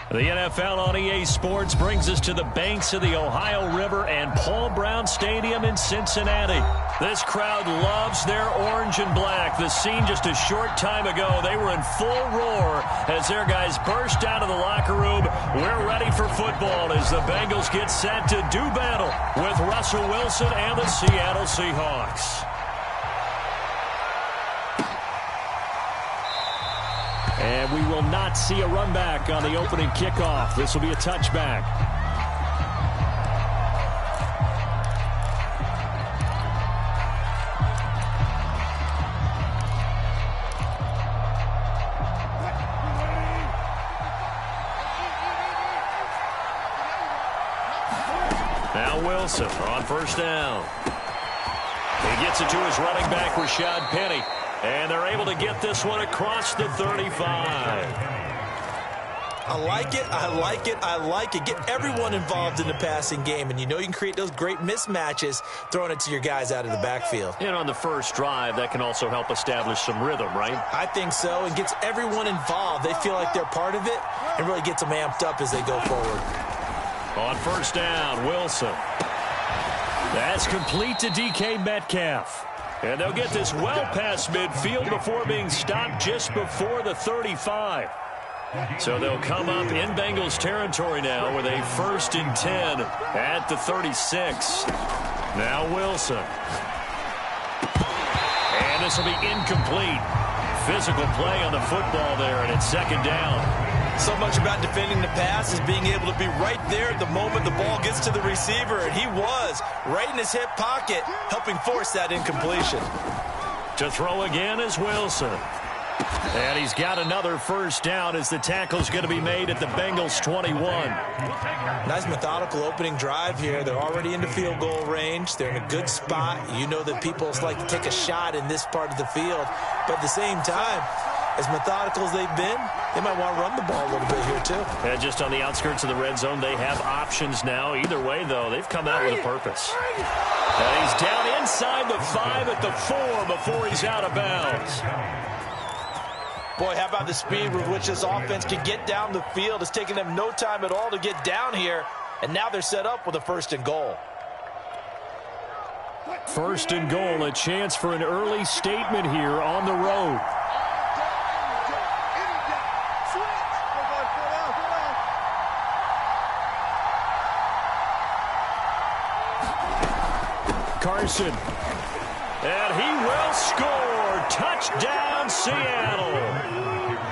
The NFL on EA Sports brings us to the banks of the Ohio River and Paul Brown Stadium in Cincinnati. This crowd loves their orange and black. The scene just a short time ago, they were in full roar as their guys burst out of the locker room. We're ready for football as the Bengals get set to do battle with Russell Wilson and the Seattle Seahawks. And we will not see a run back on the opening kickoff. This will be a touchback. Now Wilson on first down. He gets it to his running back, Rashad Penny. And they're able to get this one across the 35. I like it, I like it, I like it. Get everyone involved in the passing game, and you know you can create those great mismatches throwing it to your guys out of the backfield. And on the first drive, that can also help establish some rhythm, right? I think so, and gets everyone involved. They feel like they're part of it, and really gets them amped up as they go forward. On first down, Wilson. That's complete to DK Metcalf. And they'll get this well past midfield before being stopped just before the 35. So they'll come up in Bengals territory now with a 1st and 10 at the 36. Now Wilson. And this will be incomplete. Physical play on the football there, and it's second down. So much about defending the pass is being able to be right there at the moment the ball gets to the receiver, and he was right in his hip pocket, helping force that incompletion. To throw again is Wilson. And he's got another first down as the tackle's going to be made at the Bengals 21. Nice methodical opening drive here. They're already into field goal range. They're in a good spot. You know that people like to take a shot in this part of the field, but at the same time, as methodical as they've been, they might want to run the ball a little bit here, too. And just on the outskirts of the red zone, they have options now. Either way, though, they've come out with a purpose. And he's down inside the 5 at the 4 before he's out of bounds. Boy, how about the speed with which this offense can get down the field? It's taking them no time at all to get down here, and now they're set up with a 1st and goal. 1st and goal, a chance for an early statement here on the road. Carson. And he will score. Touchdown, Seattle.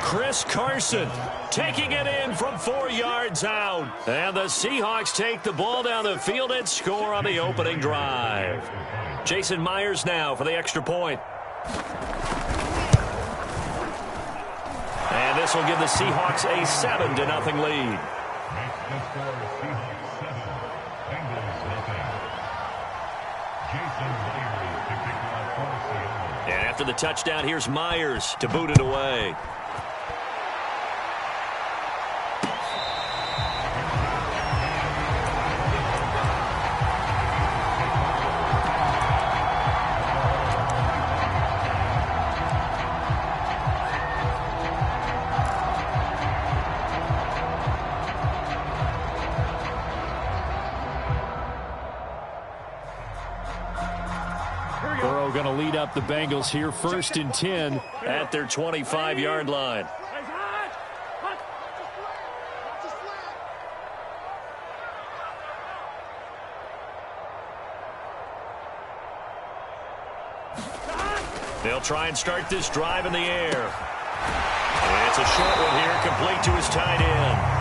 Chris Carson taking it in from 4 yards out. And the Seahawks take the ball down the field and score on the opening drive. Jason Myers now for the extra point. And this will give the Seahawks a 7-0 lead. And after the touchdown, here's Myers to boot it away. Going to lead up the Bengals here, 1st and 10 at their 25-yard line. They'll try and start this drive in the air. And it's a short one here, complete to his tight end.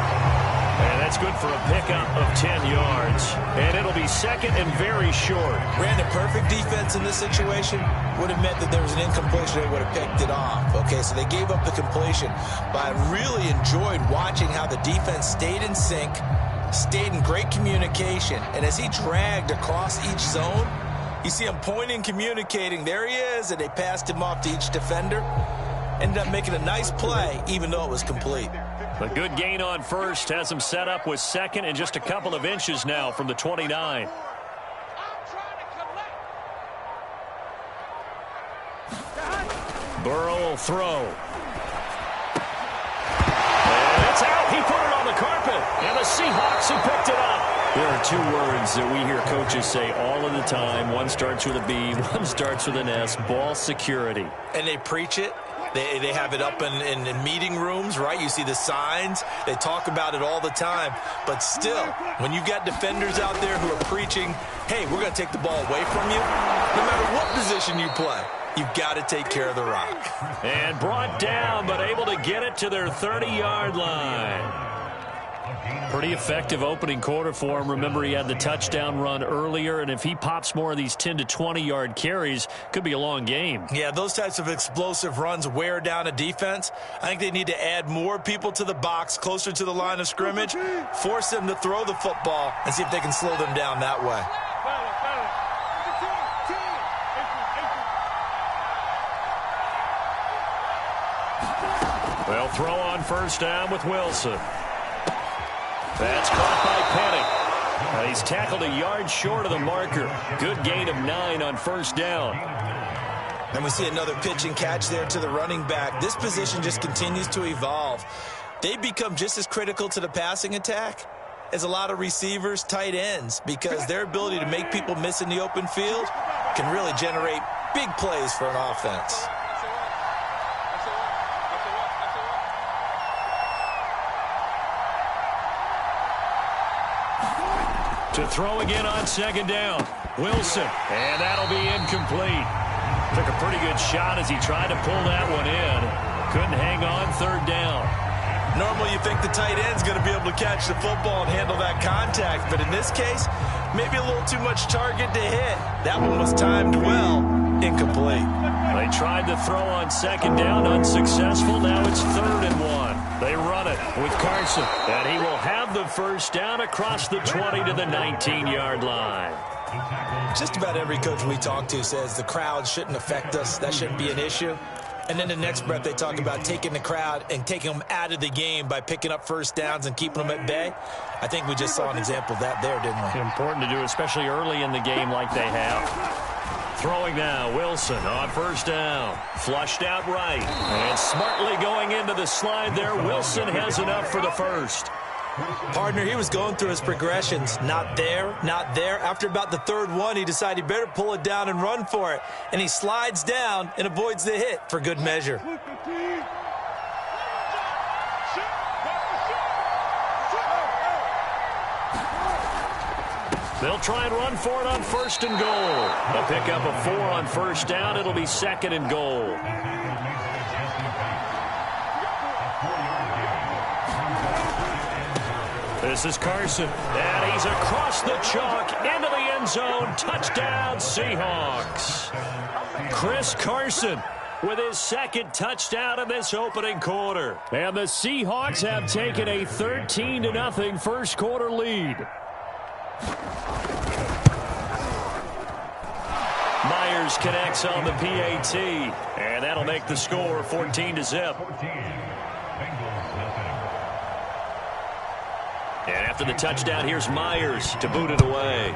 And that's good for a pickup of 10 yards. And it'll be 2nd and very short. Ran a perfect defense in this situation. Would have meant that there was an incompletion. They would have picked it off. Okay, so they gave up the completion. But I really enjoyed watching how the defense stayed in sync, stayed in great communication. And as he dragged across each zone, you see him pointing, communicating. There he is, and they passed him off to each defender. Ended up making a nice play, even though it was complete. A good gain on first has him set up with 2nd and just a couple of inches now from the 29. Burrow will throw. And it's out. He put it on on the carpet, and the Seahawks have picked it up. There are two words that we hear coaches say all of the time. One starts with a B, one starts with an S, ball security. And they preach it. They have it up in meeting rooms, right? You see the signs. They talk about it all the time. But still, when you've got defenders out there who are preaching, hey, we're going to take the ball away from you, no matter what position you play, you've got to take care of the rock. And brought down, but able to get it to their 30-yard line. Pretty effective opening quarter for him. Remember, he had the touchdown run earlier, and if he pops more of these 10 to 20-yard carries, could be a long game. Yeah, those types of explosive runs wear down a defense. I think they need to add more people to the box, closer to the line of scrimmage, force them to throw the football, and see if they can slow them down that way. They'll throw on first down with Wilson. That's caught by Penny. He's tackled a yard short of the marker. Good gain of 9 on first down. And we see another pitch and catch there to the running back. This position just continues to evolve. They become just as critical to the passing attack as a lot of receivers, tight ends, because their ability to make people miss in the open field can really generate big plays for an offense. To throw again on second down. Wilson. And that'll be incomplete. Took a pretty good shot as he tried to pull that one in. Couldn't hang on third down. Normally you think the tight end's going to be able to catch the football and handle that contact, but in this case, maybe a little too much target to hit. That one was timed well. Incomplete. They tried to throw on second down, unsuccessful. Now it's 3rd and 1. They run it with Carson, and he will have the first down across the 20 to the 19-yard line. Just about every coach we talk to says the crowd shouldn't affect us. That shouldn't be an issue. And then the next breath they talk about taking the crowd and taking them out of the game by picking up first downs and keeping them at bay. I think we just saw an example of that there, didn't we? Important to do, especially early in the game like they have. Throwing now, Wilson on first down. Flushed out right. And smartly going into the slide there. Wilson has enough for the first. Partner, he was going through his progressions. Not there, not there. After about the 3rd one, he decided he better pull it down and run for it. And he slides down and avoids the hit for good measure. They'll try and run for it on 1st and goal. They'll pick up a 4 on first down. It'll be 2nd and goal. This is Carson, and he's across the chalk into the end zone. Touchdown, Seahawks. Chris Carson with his 2nd touchdown in this opening quarter. And the Seahawks have taken a 13-0 first quarter lead. Myers connects on the PAT, and that'll make the score 14-0. And after the touchdown, here's Myers to boot it away.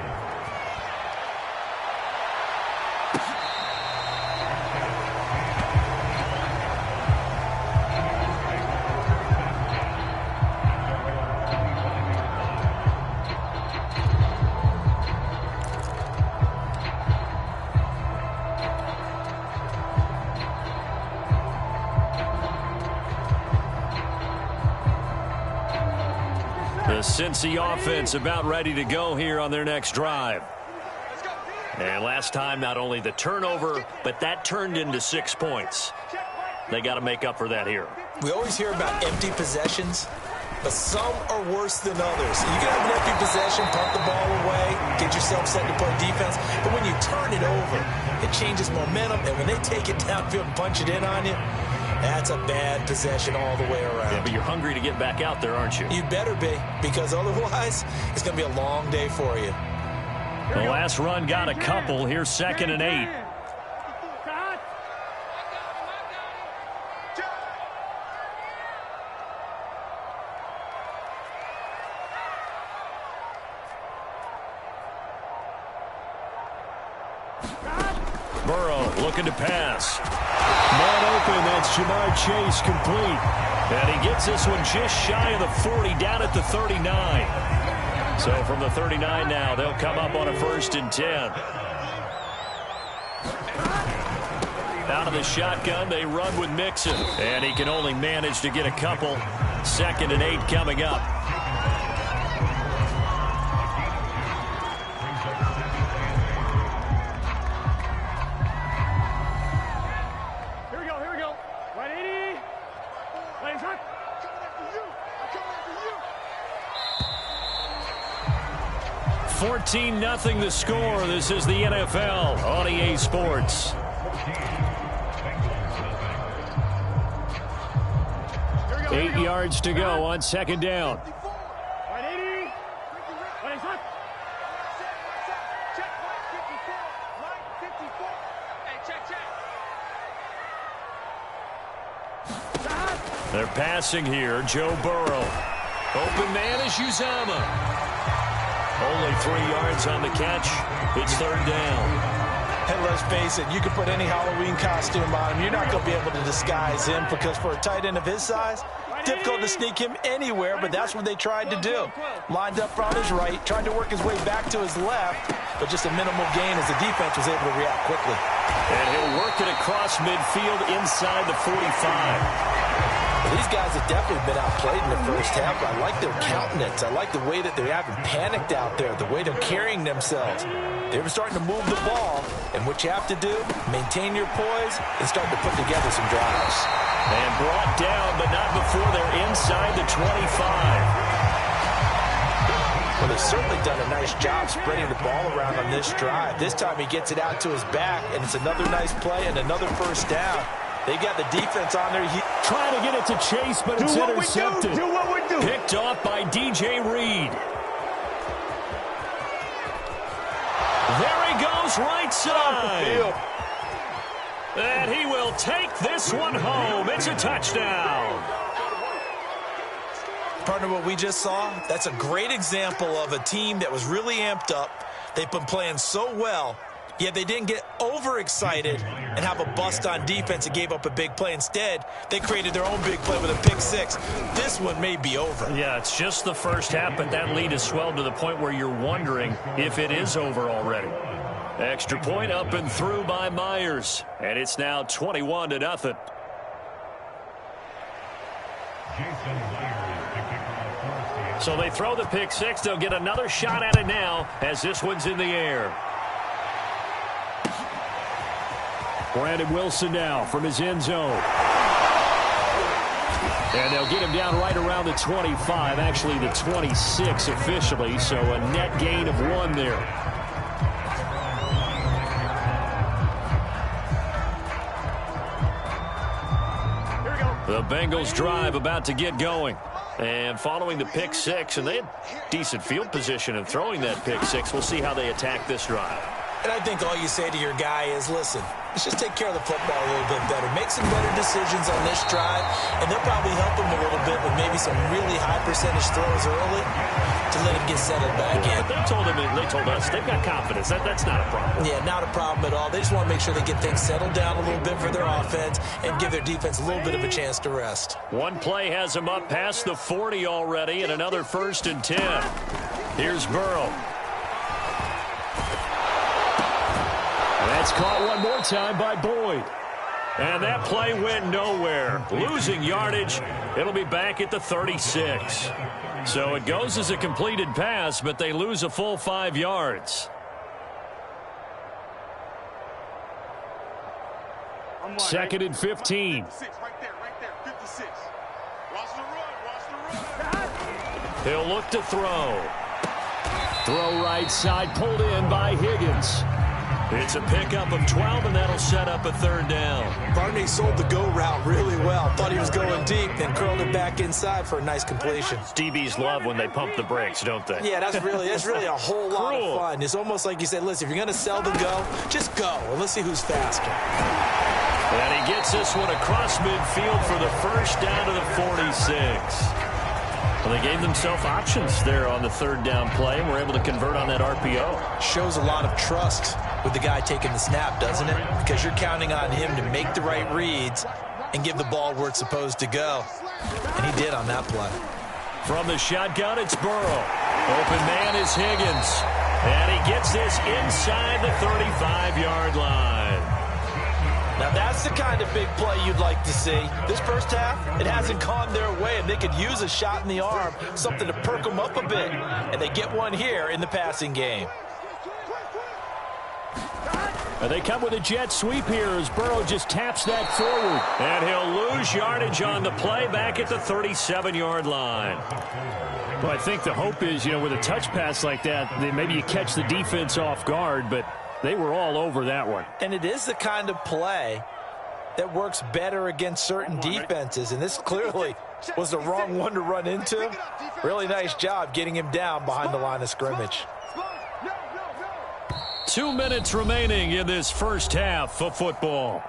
The Cincy offense about ready to go here on their next drive. And last time, not only the turnover, but that turned into 6 points. They got to make up for that here. We always hear about empty possessions, but some are worse than others. You can have an empty possession, punt the ball away, get yourself set to play defense, but when you turn it over, it changes momentum, and when they take it downfield and punch it in on you, that's a bad possession all the way around. Yeah, but you're hungry to get back out there, aren't you? You better be, because otherwise it's going to be a long day for you. The last run got a couple. Here's 2nd and 8. Burrow Looking to pass. Man open, that's Jamar Chase complete. And he gets this one just shy of the 40, down at the 39. So from the 39 now, they'll come up on a 1st and 10. Out of the shotgun, they run with Mixon. And he can only manage to get a couple. 2nd and 8 coming up. Here we go. 180. Lane's hot. 14-0 the score. This is the NFL on EA Sports. Eight yards to go on 2nd down. 180. Lane's hot. Check. 54. Hey, check. They're passing here. Joe Burrow. Open man is Uzama. Only 3 yards on the catch. It's 3rd down. And let's face it, you can put any Halloween costume on him. You're not going to be able to disguise him because for a tight end of his size, difficult to sneak him anywhere, but that's what they tried to do. Lined up on his right, tried to work his way back to his left, but just a minimal gain as the defense was able to react quickly. And he'll work it across midfield inside the 45. Well, these guys have definitely been outplayed in the first half, but I like their countenance. I like the way that they haven't panicked out there, the way they're carrying themselves. They were starting to move the ball, and what you have to do, maintain your poise and start to put together some drives. And brought down, but not before they're inside the 25. Well, they've certainly done a nice job spreading the ball around on this drive. This time he gets it out to his back, and it's another nice play and another 1st down. They got the defense on there. Trying to get it to Chase, but it's intercepted. Do what we do. Picked off by DJ Reed. There he goes, right side. And he will take this one home. It's a touchdown. Partner, what we just saw, that's a great example of a team that was really amped up. They've been playing so well, yet they didn't get overexcited and have a bust on defense and gave up a big play. Instead, they created their own big play with a pick 6. This one may be over. Yeah, it's just the first half, but that lead has swelled to the point where you're wondering if it is over already. Extra point up and through by Myers. And it's now 21-0. So they throw the pick 6. They'll get another shot at it now as this one's in the air. Brandon Wilson now from his end zone. And they'll get him down right around the 25, actually the 26 officially, so a net gain of 1 there. The Bengals drive about to get going. And following the pick 6, and they had decent field position in throwing that pick 6. We'll see how they attack this drive. And I think all you say to your guy is, listen, let's just take care of the football a little bit better. Make some better decisions on this drive, and they'll probably help him a little bit with maybe some really high percentage throws early to let him get settled back in. They told us they've got confidence. That's not a problem. Yeah, not a problem at all. They just want to make sure they get things settled down a little bit for their offense and give their defense a little bit of a chance to rest. One play has them up past the 40 already, and another 1st and 10. Here's Burrow. That's caught one more time by Boyd. And that play went nowhere. Losing yardage. It'll be back at the 36. So it goes as a completed pass, but they lose a full 5 yards. Second and 15. Right there, 56. Watch the run. He'll look to throw. Throw right side, pulled in by Higgins. It's a pickup of 12, and that'll set up a 3rd down. Barney sold the go route really well. Thought he was going deep, then curled it back inside for a nice completion. DBs love when they pump the brakes, don't they? Yeah, that's really a whole lot of fun. It's almost like you said, listen, if you're going to sell the go, just go, and let's see who's faster. And he gets this one across midfield for the 1st down to the 46. Well, they gave themselves options there on the 3rd down play, and were able to convert on that RPO. Shows a lot of trust with the guy taking the snap, doesn't it? Because you're counting on him to make the right reads and give the ball where it's supposed to go. And he did on that play. From the shotgun, it's Burrow. Open man is Higgins. And he gets this inside the 35-yard line. Now that's the kind of big play you'd like to see. This first half, it hasn't gone their way, and they could use a shot in the arm, something to perk them up a bit. And they get one here in the passing game. They come with a jet sweep here as Burrow just taps that forward. And he'll lose yardage on the play back at the 37-yard line. Well, I think the hope is, with a touch pass like that, maybe you catch the defense off guard, but they were all over that one. And it is the kind of play that works better against certain defenses, and this clearly was the wrong one to run into. Really nice job getting him down behind the line of scrimmage. 2 minutes remaining in this first half of football.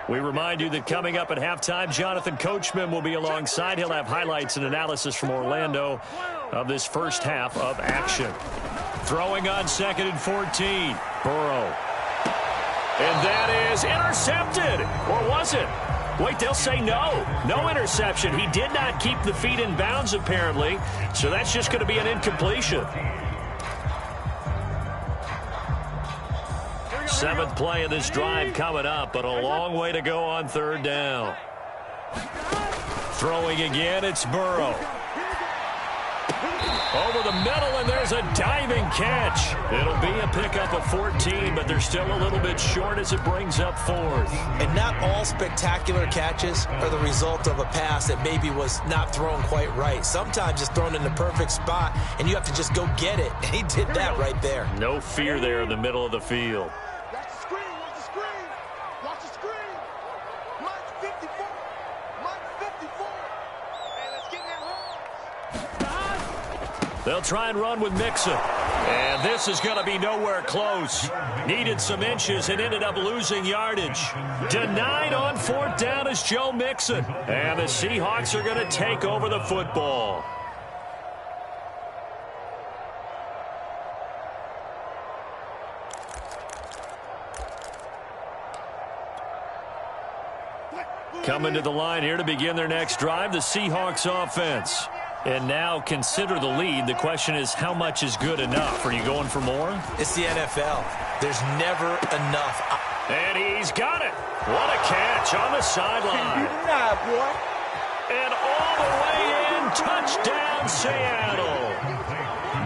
We remind you that coming up at halftime, Jonathan Coachman will be alongside. He'll have highlights and analysis from Orlando of this first half of action. Throwing on 2nd and 14. Burrow. And that is intercepted. Or was it? Wait, they'll say no. No interception. He did not keep the feet in bounds, apparently. So that's just going to be an incompletion. 7th play of this drive coming up, but a long way to go on 3rd down. Throwing again, it's Burrow. Over the middle, and there's a diving catch. It'll be a pickup of 14, but they're still a little bit short as it brings up 4th. And not all spectacular catches are the result of a pass that maybe was not thrown quite right. Sometimes it's thrown in the perfect spot, and you have to just go get it. And he did that right there. No fear there in the middle of the field. They'll try and run with Mixon. And this is going to be nowhere close. Needed some inches and ended up losing yardage. Denied on 4th down is Joe Mixon. And the Seahawks are going to take over the football. Coming to the line here to begin their next drive, the Seahawks offense. And now consider the lead. The question is, how much is good enough? Are you going for more? It's the NFL. There's never enough. And he's got it. What a catch on the sideline. And all the way in, touchdown Seattle.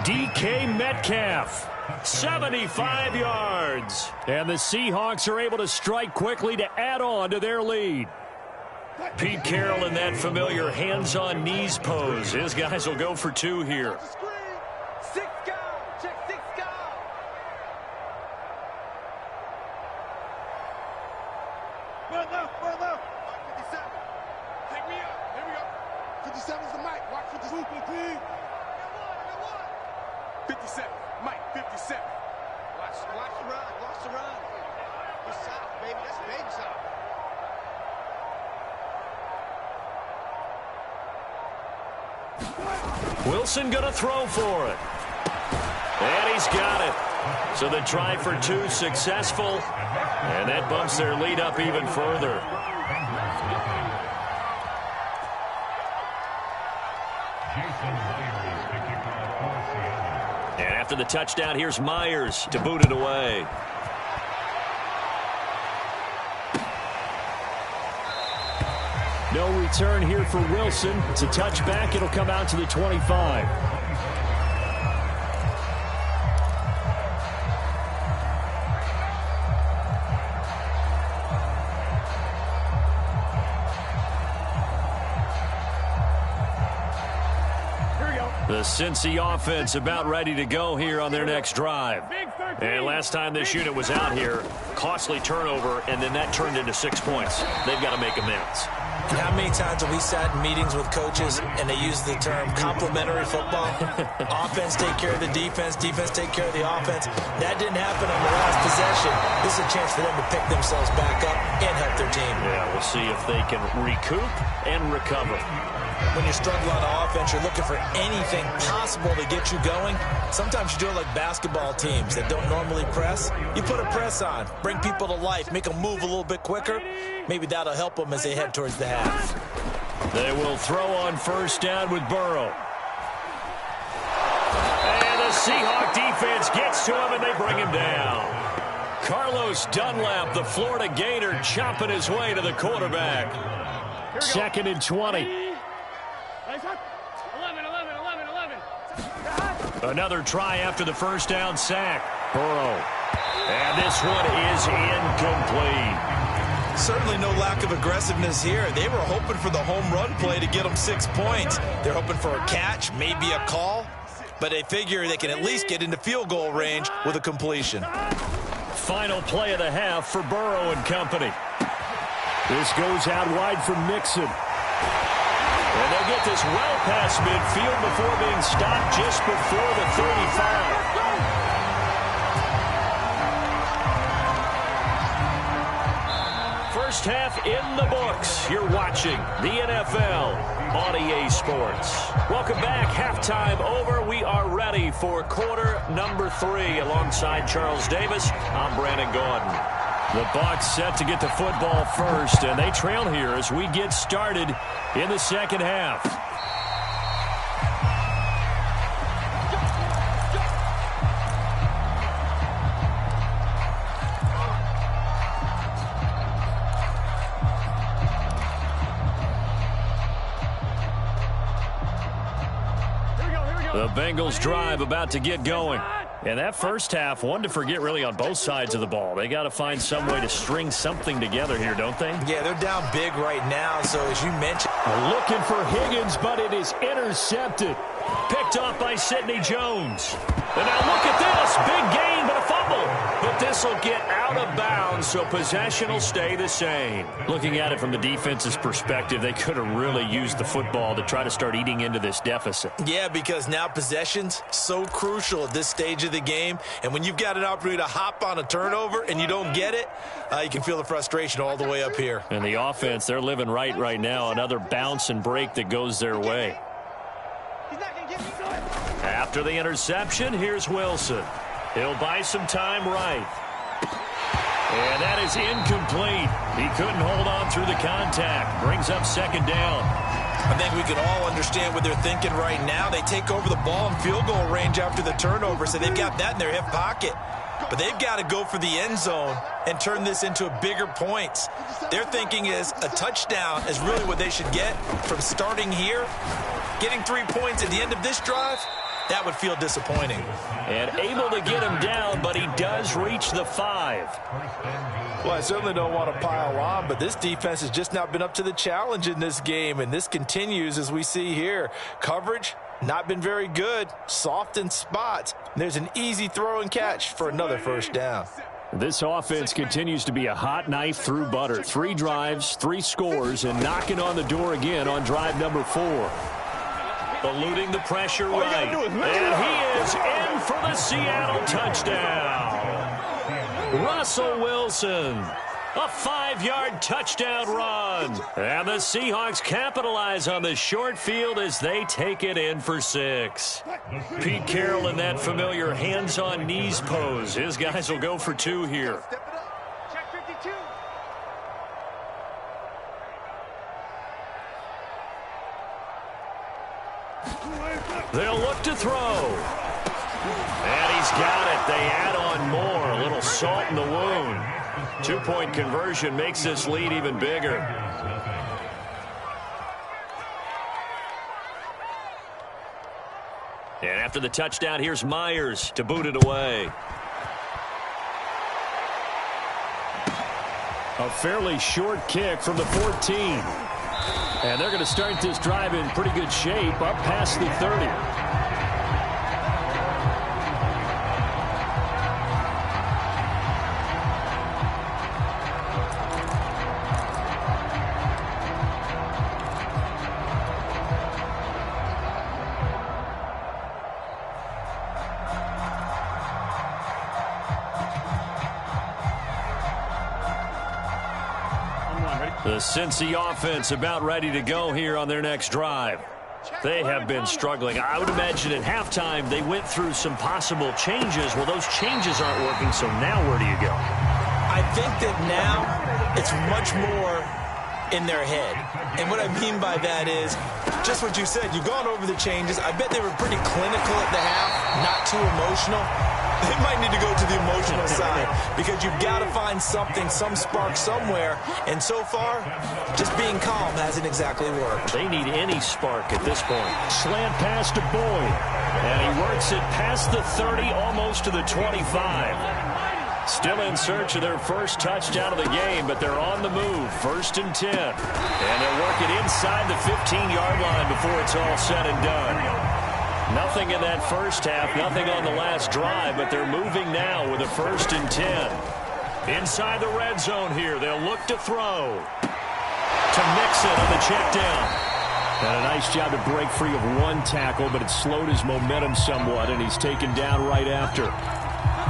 DK Metcalf, 75 yards. And the Seahawks are able to strike quickly to add on to their lead. Pete Carroll in that familiar hands-on knees pose. His guys will go for 2 here. Take me up. Here we go. 57's the mic. Watch 57. 57. Mike, 57. Watch the run. Watch the run. Good south, baby. That's baby south. Wilson going to throw for it. And he's got it. So the try for 2 successful. And that bumps their lead up even further. And after the touchdown, here's Myers to boot it away. No return here for Wilson. It's a touchback. It'll come out to the 25. The Cincy offense about ready to go here on their next drive. And last time this unit was out here, costly turnover, and then that turned into 6 points. They've got to make amends. And how many times have we sat in meetings with coaches and they use the term complementary football? Offense take care of the defense, defense take care of the offense. That didn't happen on the last possession. This is a chance for them to pick themselves back up and help their team. Yeah, we'll see if they can recoup and recover. When you're struggling on offense, you're looking for anything possible to get you going. Sometimes you do it like basketball teams that don't normally press. You put a press on, bring people to life, make them move a little bit quicker. Maybe that'll help them as they head towards the half. They will throw on first down with Burrow. And the Seahawk defense gets to him, and they bring him down. Carlos Dunlap, the Florida Gator, chopping his way to the quarterback. 2nd and 20. 11. Another try after the first down sack. Burrow. And this one is incomplete. Certainly no lack of aggressiveness here. They were hoping for the home run play to get them 6 points. They're hoping for a catch, maybe a call. But they figure they can at least get into field goal range with a completion. Final play of the half for Burrow and company. This goes out wide for Mixon. And they'll get this well past midfield before being stopped just before the 35. First half in the books. You're watching the NFL on EA Sports. Welcome back. Halftime over. We are ready for quarter number 3. Alongside Charles Davis, I'm Brandon Gordon. The Bucs set to get the football first, and they trail here as we get started in the second half. The Bengals drive about to get going. And that first half, one to forget really on both sides of the ball. They got to find some way to string something together here, don't they? Yeah, they're down big right now, so as you mentioned. Looking for Higgins, but it is intercepted. Picked off by Sidney Jones. And now look at this. Big gain, but a fumble. But this will get out of bounds, so possession will stay the same. Looking at it from the defense's perspective, they could have really used the football to try to start eating into this deficit. Yeah, because now possession's so crucial at this stage of the game. And when you've got an opportunity to hop on a turnover and you don't get it, you can feel the frustration all the way up here. And the offense, they're living right now. Another bounce and break that goes their way. After the interception, here's Wilson. He'll buy some time right. And that is incomplete. He couldn't hold on through the contact. Brings up second down. I think we can all understand what they're thinking right now. They take over the ball in field goal range after the turnover, so they've got that in their hip pocket. But they've got to go for the end zone and turn this into a bigger points. Their thinking is a touchdown is really what they should get from starting here. Getting 3 points at the end of this drive, that would feel disappointing. And able to get him down, but he does reach the 5. Well, I certainly don't want to pile on, but this defense has just not been up to the challenge in this game, and this continues as we see here. Coverage, not been very good. Soft in spots. There's an easy throw and catch for another first down. This offense continues to be a hot knife through butter. 3 drives, 3 scores, and knocking on the door again on drive number 4. Eluding the pressure right. And he is in for the Seattle touchdown. Russell Wilson. A 5-yard touchdown run. And the Seahawks capitalize on the short field as they take it in for 6. Pete Carroll in that familiar hands-on knees pose. His guys will go for 2 here. Check 52. They'll look to throw. And he's got it. They add on more. A little salt in the wound. 2-point conversion makes this lead even bigger. And after the touchdown, here's Myers to boot it away. A fairly short kick from the 14. And they're going to start this drive in pretty good shape up past the 30. The Cincy offense about ready to go here on their next drive. They have been struggling. I would imagine at halftime they went through some possible changes. Well, those changes aren't working, so now where do you go? I think that now it's much more in their head. And what I mean by that is just what you said. You've gone over the changes. I bet they were pretty clinical at the half, not too emotional. They might need to go to the emotional side because you've got to find something, some spark somewhere. And so far, just being calm hasn't exactly worked. They need any spark at this point. Slant pass to Boyd. And he works it past the 30, almost to the 25. Still in search of their first touchdown of the game, but they're on the move. 1st and 10. And they'll work it inside the 15-yard line before it's all said and done. Nothing in that first half, nothing on the last drive, but they're moving now with a 1st and 10. Inside the red zone here, they'll look to throw. To Mixon on the check down. And a nice job to break free of one tackle, but it slowed his momentum somewhat, and he's taken down right after.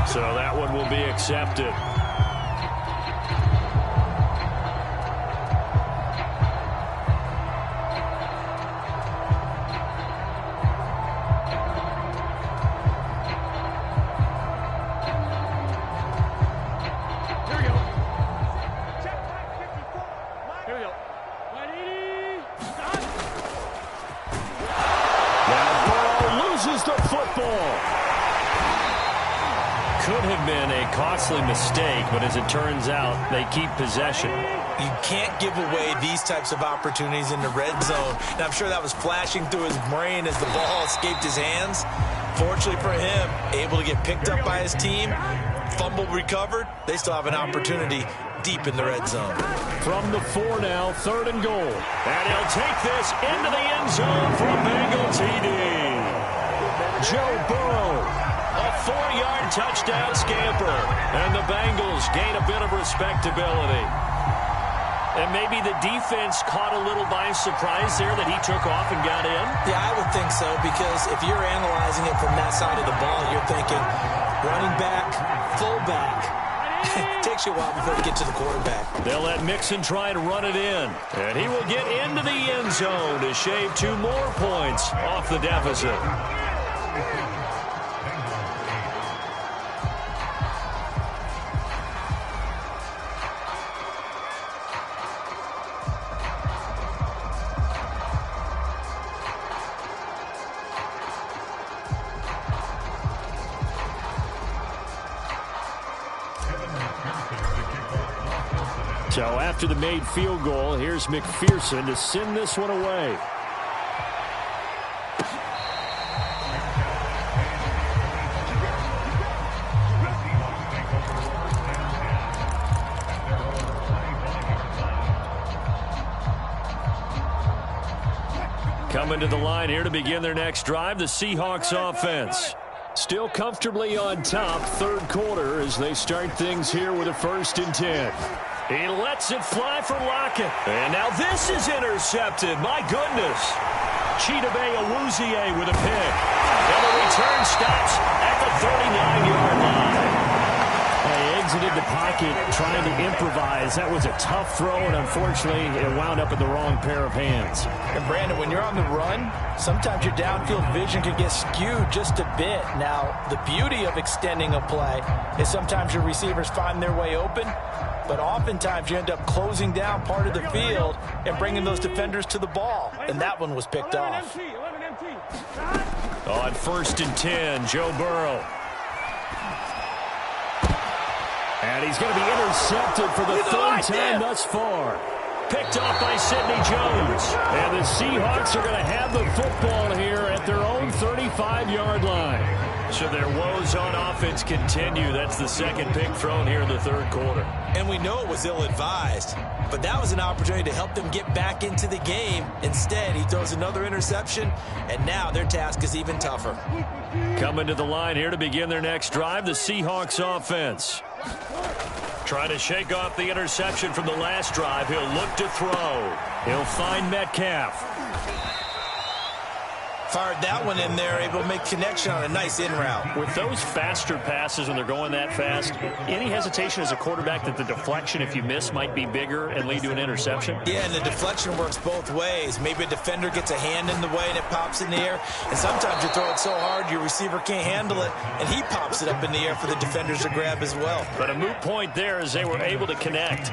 So that one will be accepted. Mistake, but as it turns out, they keep possession. You can't give away these types of opportunities in the red zone. And I'm sure that was flashing through his brain as the ball escaped his hands. Fortunately for him, able to get picked up by his team, fumble recovered. They still have an opportunity deep in the red zone. From the 4 now, 3rd and goal. And he'll take this into the end zone for a Bengal TD. Joe Burrow. A 4-yard touchdown scamper. And the Bengals gain a bit of respectability. And maybe the defense caught a little by surprise there that he took off and got in? Yeah, I would think so, because if you're analyzing it from that side of the ball, you're thinking running back, fullback. It takes you a while before you get to the quarterback. They'll let Mixon try to run it in. And he will get into the end zone to shave 2 more points off the deficit. So after the made field goal, here's McPherson to send this one away. Coming to the line here to begin their next drive, the Seahawks offense. Still comfortably on top, 3rd quarter, as they start things here with a 1st and 10. He lets it fly for Lockett. And now this is intercepted. My goodness. Chidobe Awuzie with a pick. And the return stops at the 39-yard line. They exited the pocket trying to improvise. That was a tough throw, and unfortunately, it wound up in the wrong pair of hands. And Brandon, when you're on the run, sometimes your downfield vision can get skewed just a bit. Now, the beauty of extending a play is sometimes your receivers find their way open, but oftentimes you end up closing down part of the field and bringing those defenders to the ball. And that one was picked off. On 1st and 10, Joe Burrow. And he's going to be intercepted for the 3rd time thus far. Picked off by Sidney Jones. And the Seahawks are going to have the football here at their own 35-yard line. So their woes on offense continue. That's the 2nd pick thrown here in the 3rd quarter. And we know it was ill-advised, but that was an opportunity to help them get back into the game. Instead, he throws another interception, and now their task is even tougher. Coming to the line here to begin their next drive, the Seahawks offense. Trying to shake off the interception from the last drive. He'll look to throw. He'll find Metcalf. Fired that one in there, able to make connection on a nice in route. With those faster passes when they're going that fast, any hesitation as a quarterback that the deflection, if you miss, might be bigger and lead to an interception? Yeah, and the deflection works both ways. Maybe a defender gets a hand in the way and it pops in the air, and sometimes you throw it so hard your receiver can't handle it, and he pops it up in the air for the defenders to grab as well. But a moot point there as they were able to connect.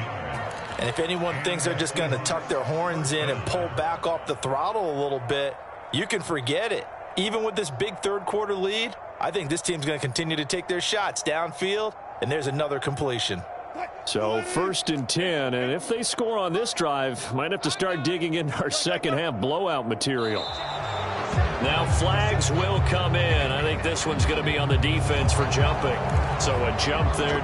And if anyone thinks they're just going to tuck their horns in and pull back off the throttle a little bit, you can forget it. Even with this big third-quarter lead, I think this team's going to continue to take their shots downfield, and there's another completion. So 1st and 10, and if they score on this drive, might have to start digging in our second-half blowout material. Now flags will come in. I think this one's going to be on the defense for jumping. So a jump there.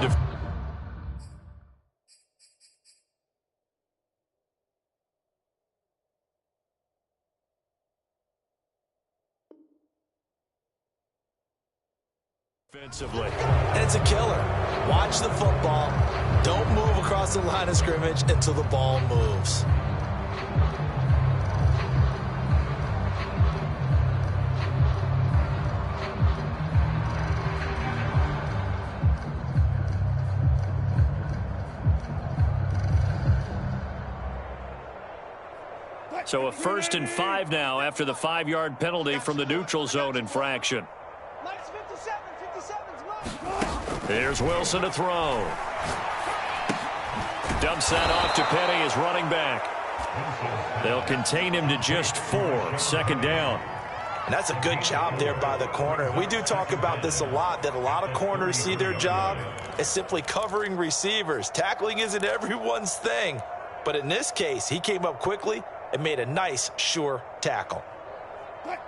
Defensively. And it's a killer. Watch the football. Don't move across the line of scrimmage until the ball moves. So a 1st and 5 now after the 5-yard penalty from the neutral zone infraction. Here's Wilson to throw. Dumps that off to Penny as running back. They'll contain him to just 4. 2nd down. And that's a good job there by the corner. We do talk about this a lot, that a lot of corners see their job as simply covering receivers. Tackling isn't everyone's thing. But in this case, he came up quickly and made a nice, sure tackle. Let's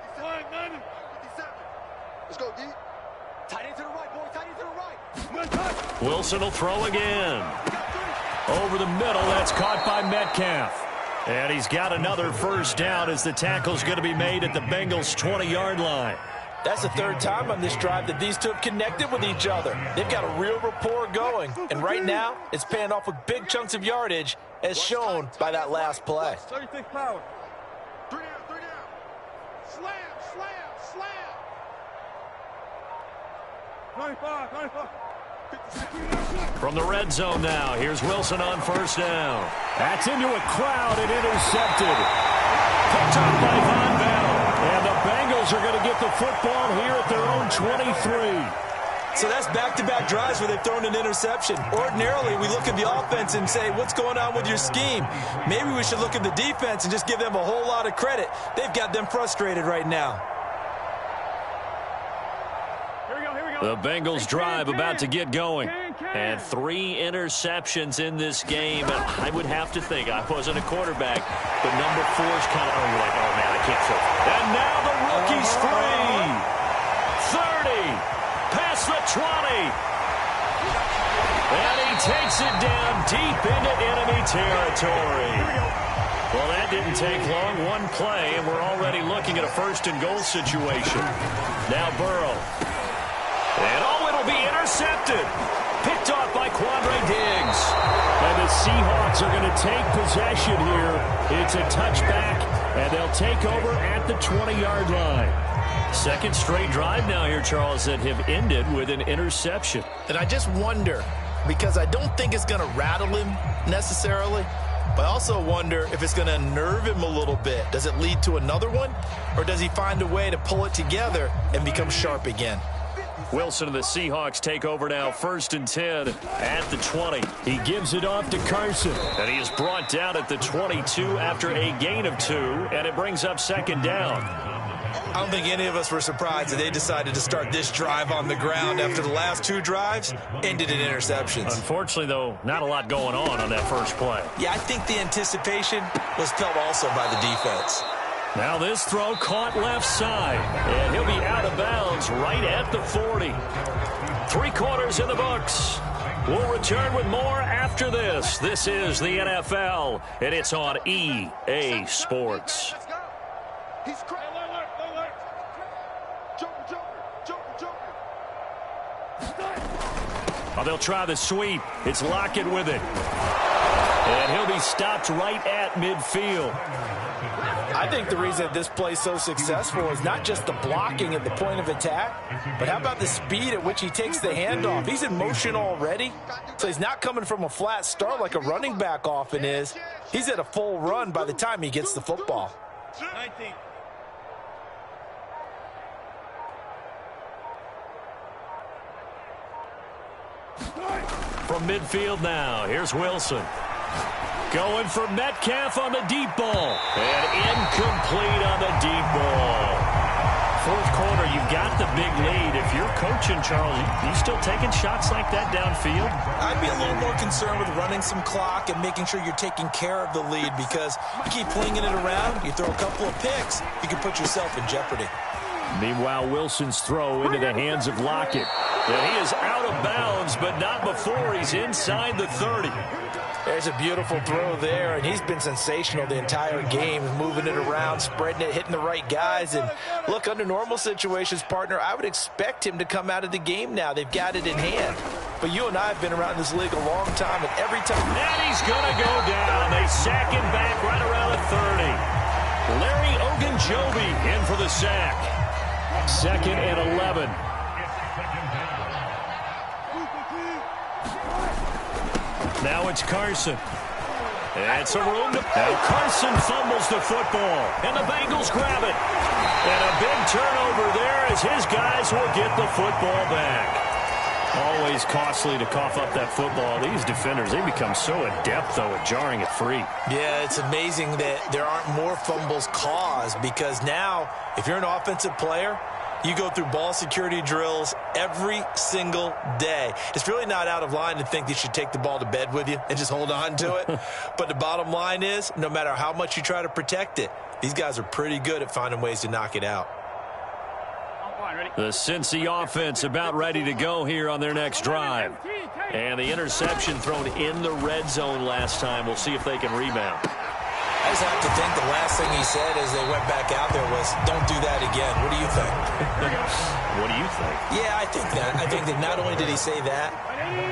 go, D. Tight end to the right, boy. Tight end to the right. Wilson will throw again. Over the middle, that's caught by Metcalf. And he's got another 1st down as the tackle's going to be made at the Bengals' 20-yard line. That's the 3rd time on this drive that these two have connected with each other. They've got a real rapport going. And right now, it's paying off with big chunks of yardage, as shown by that last play. 36 power. 3 down, 3 down. Slam, slam, slam. 95, 95. From the red zone now, here's Wilson on 1st down. That's into a crowd and intercepted. Picked up by Von Bell. And the Bengals are going to get the football here at their own 23. So that's back-to-back drives where they've thrown an interception. Ordinarily, we look at the offense and say, what's going on with your scheme? Maybe we should look at the defense and just give them a whole lot of credit. They've got them frustrated right now. The Bengals drive about to get going. And 3 interceptions in this game. And I would have to think, I wasn't a quarterback, but number 4's kind of, you're like, oh, man, I can't throw. And now the rookie's free. 30, past the 20. And he takes it down deep into enemy territory. Well, that didn't take long. 1 play, and we're already looking at a 1st and goal situation. Now Burrow. And it'll be intercepted. Picked off by Quandre Diggs. And the Seahawks are going to take possession here. It's a touchback, and they'll take over at the 20-yard line. 2nd straight drive now here, Charles, that have ended with an interception. And I just wonder, because I don't think it's going to rattle him necessarily, but I also wonder if it's going to unnerve him a little bit. Does it lead to another one, or does he find a way to pull it together and become sharp again? Wilson and the Seahawks take over now, 1st and 10 at the 20. He gives it off to Carson. And he is brought down at the 22 after a gain of 2, and it brings up 2nd down. I don't think any of us were surprised that they decided to start this drive on the ground after the last 2 drives ended in interceptions. Unfortunately, though, not a lot going on that first play. Yeah, I think the anticipation was felt also by the defense. Now this throw caught left side, and he'll be out of bounds right at the 40. 3 quarters in the books. We'll return with more after this. This is the NFL, and it's on EA Sports. He's crazy. Oh, they'll try the sweep. It's Lockett with it. And he'll be stopped right at midfield. I think the reason this play is so successful is not just the blocking at the point of attack, but how about the speed at which he takes the handoff? He's in motion already, so he's not coming from a flat start like a running back often is. He's at a full run by the time he gets the football. From midfield now, here's Wilson. Going for Metcalf on the deep ball. And incomplete on the deep ball. Fourth quarter, you've got the big lead. If you're coaching, Charles, you still taking shots like that downfield? I'd be a little more concerned with running some clock and making sure you're taking care of the lead, because you keep flinging it around, you throw a couple of picks, you can put yourself in jeopardy. Meanwhile, Wilson's throw into the hands of Lockett. And he is out of bounds, but not before he's inside the 30. There's a beautiful throw there, and he's been sensational the entire game, moving it around, spreading it, hitting the right guys. And look, under normal situations, partner, I would expect him to come out of the game now. They've got it in hand. But you and I have been around this league a long time, and every time... And he's going to go down. They sack him back right around the 30. Larry Ogunjobi in for the sack. 2nd and 11. Now it's Carson. It's a room to... Now Carson fumbles the football, and the Bengals grab it. And a big turnover there as his guys will get the football back. Always costly to cough up that football. These defenders, they become so adept, though, at jarring it free. Yeah, it's amazing that there aren't more fumbles caused, because now, if you're an offensive player, you go through ball security drills every single day. It's really not out of line to think you should take the ball to bed with you and just hold on to it. But the bottom line is, no matter how much you try to protect it, these guys are pretty good at finding ways to knock it out. The Cincy offense about ready to go here on their next drive. And the interception thrown in the red zone last time. We'll see if they can rebound. I just have to think the last thing he said as they went back out there was, don't do that again. What do you think? What do you think? Yeah, I think that. I think that not only did he say that,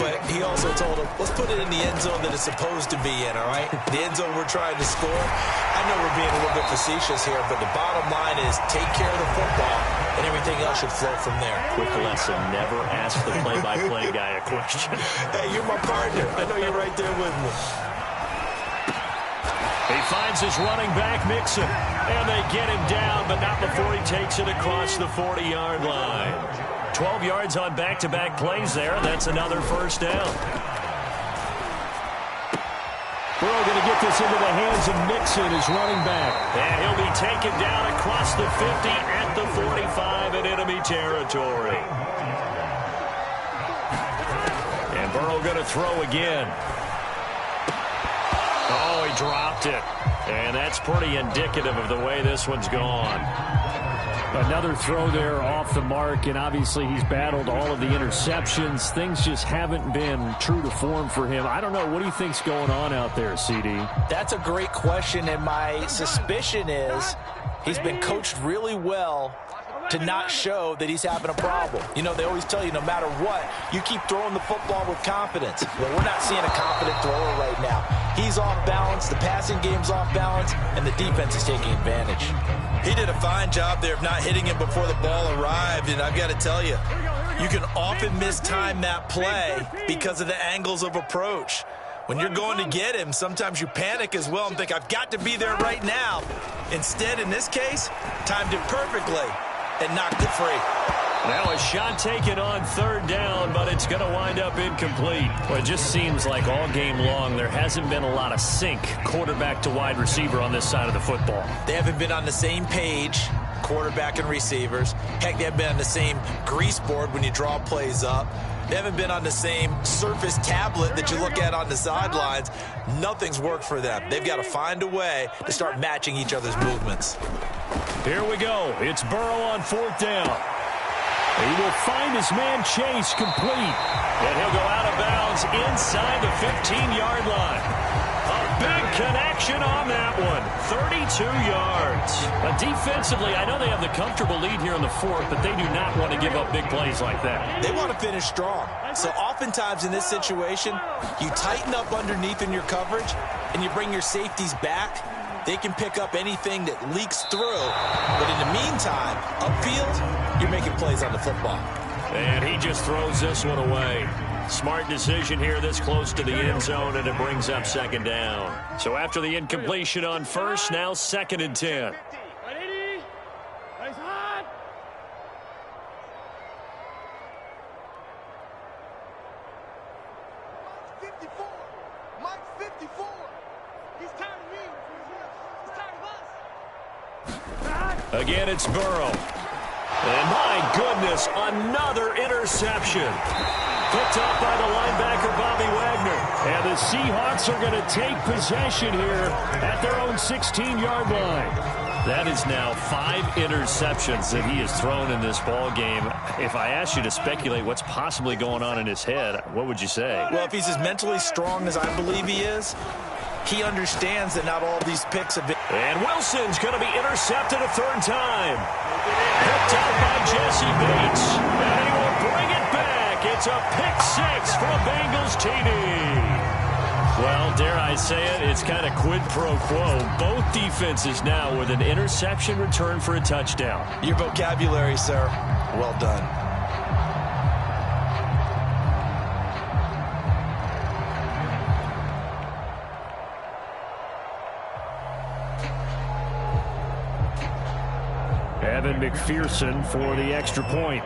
but he also told him, let's put it in the end zone that it's supposed to be in, all right? The end zone we're trying to score. I know we're being a little bit facetious here, but the bottom line is take care of the football, and everything else should flow from there. Quick lesson, never ask the play-by-play guy a question. Hey, you're my partner. I know you're right there with me. He finds his running back, Mixon, and they get him down, but not before he takes it across the 40-yard line. 12 yards on back-to-back plays there. That's another first down. Burrow going to get this into the hands of Mixon, his running back. And he'll be taken down across the 50 at the 45 in enemy territory. And Burrow going to throw again. Oh, he dropped it. And that's pretty indicative of the way this one's gone. Another throw there off the mark, and obviously he's battled all of the interceptions. Things just haven't been true to form for him. I don't know. What do you think's going on out there, CD? That's a great question, and my suspicion is he's been coached really well to not show that he's having a problem. You know, they always tell you no matter what, you keep throwing the football with confidence. Well, we're not seeing a confident thrower right now. He's off balance, the passing game's off balance, and the defense is taking advantage. He did a fine job there of not hitting him before the ball arrived, and I've got to tell you, you can often mistime that play because of the angles of approach. When you're going to get him, sometimes you panic as well and think, I've got to be there right now. Instead, in this case, timed it perfectly and knocked it free. Now a shot taken on third down, but it's going to wind up incomplete. Well, it just seems like all game long there hasn't been a lot of sync quarterback to wide receiver on this side of the football. They haven't been on the same page, quarterback and receivers. Heck, they haven't been on the same grease board when you draw plays up. They haven't been on the same surface tablet that you look at on the sidelines. Nothing's worked for them. They've got to find a way to start matching each other's movements. Here we go. It's Burrow on fourth down. He will find his man Chase complete. And he'll go out of bounds inside the 15-yard line. A Big connection on that one. 32 yards. Defensively, I know they have the comfortable lead here in the fourth, but they do not want to give up big plays like that. They want to finish strong. So oftentimes in this situation, you tighten up underneath in your coverage, and you bring your safeties back. They can pick up anything that leaks through. But in the meantime, upfield, you're making plays on the football. And he just throws this one away. Smart decision here this close to the end zone, and it brings up second down. So after the incompletion on first, now 2nd and 10. Again, it's Burrow. And my goodness, another interception. Picked up by the linebacker, Bobby Wagner. And the Seahawks are going to take possession here at their own 16-yard line. That is now 5 interceptions that he has thrown in this ball game. If I asked you to speculate what's possibly going on in his head, what would you say? Well, if he's as mentally strong as I believe he is, he understands that not all these picks have been. And Wilson's going to be intercepted a 3rd time. Picked out by Jesse Bates. And he will bring it back. It's a pick 6 for a Bengals TD. Well, dare I say it, it's kind of quid pro quo. Both defenses now with an interception return for a touchdown. Your vocabulary, sir. Well done. Evan McPherson for the extra point.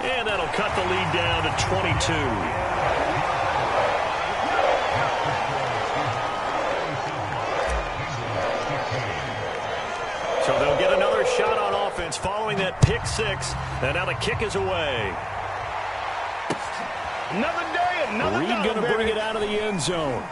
And that'll cut the lead down to 22. So they'll get another shot on offense following that pick 6. And now the kick is away. Another day, another Reed going to bring it out of the end zone.